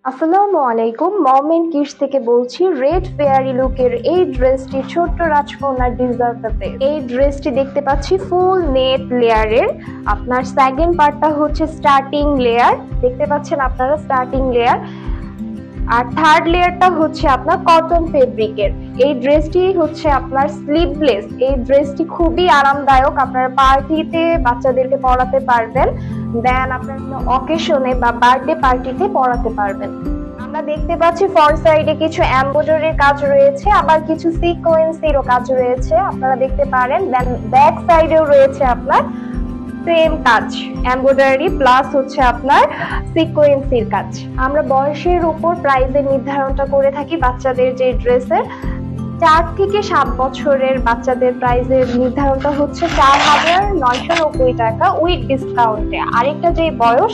আসসালামু আলাইকুম, মম and kids থেকে বলছি। রেড ফেয়ারি লুকের এই ড্রেসটি ছোট্ট রাজকন্যার ডিজার্ভ দ্য বেস্ট। এই ড্রেসটি দেখতে পাচ্ছি ফুল নেট লেয়ারের। আপনার সেকেন্ড পার্টটা হচ্ছে স্টার্টিং লেয়ার, দেখতে পাচ্ছেন আপনারা স্টার্টিং লেয়ার। আর থার্ড লেয়ারটা হচ্ছে আপনার কটন ফেব্রিকের। এই ড্রেসটি হচ্ছে আপনার স্লিভলেস। এই ড্রেসটি খুবই আরামদায়ক, আপনারা পার্টিতে বাচ্চাদেরকে পরাতে পারবেন, দেন আপনার অকেশনে বা বার্থডে পার্টিতে পরাতে পারবেন। আমরা দেখতে পাচ্ছি ফ্রন্ট সাইডে কিছু এমব্রয়ডারির কাজ রয়েছে, আবার কিছু সিকোয়েন্সেরও কাজ রয়েছে, আপনারা দেখতে পারেন। দেন ব্যাক সাইডেও রয়েছে আপনার সেম কাজ, এমব্রয়ডারি প্লাস হচ্ছে আপনার সিকোয়েন্সের কাজ। আমরা বয়সের উপর প্রাইসের নির্ধারণটা করে থাকি বাচ্চাদের যে ড্রেসের। 4 থেকে 7 বছরের বাচ্চাদের প্রাইসের নির্ধারণটা হচ্ছে 4,990 টাকা উইথ ডিসকাউন্টে। আরেকটা যে বয়স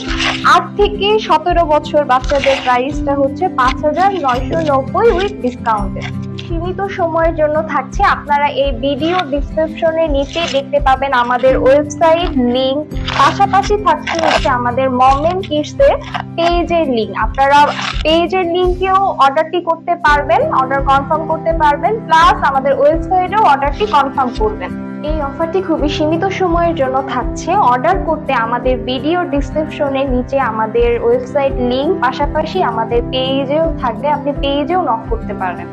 8 থেকে 17 বছর বাচ্চাদের প্রাইসটা হচ্ছে 5,990 উইথ ডিসকাউন্টে। সীমিত সময়ের জন্য থাকছে, আপনারা এই ভিডিও ডিসক্রিপশনের নিচে দেখতে পাবেন আমাদের ওয়েবসাইট লিংক, পাশাপাশি থাকছে হচ্ছে আমাদের মম এন্ড কিডস এর পেজের লিংক। আপনারা পেজের লিংকেও অর্ডারটি করতে পারবেন, অর্ডার কনফার্ম করতে পারবেন, প্লাস আমাদের ওয়েবসাইটেও অর্ডারটি কনফার্ম করবেন। এই অফারটি খুবই সীমিত সময়ের জন্য থাকছে। অর্ডার করতে আমাদের ভিডিও ডিসক্রিপশনের নিচে আমাদের ওয়েবসাইট লিংক, পাশাপাশি আমাদের পেজেও থাকবে, আপনি পেজেও নক করতে পারবেন।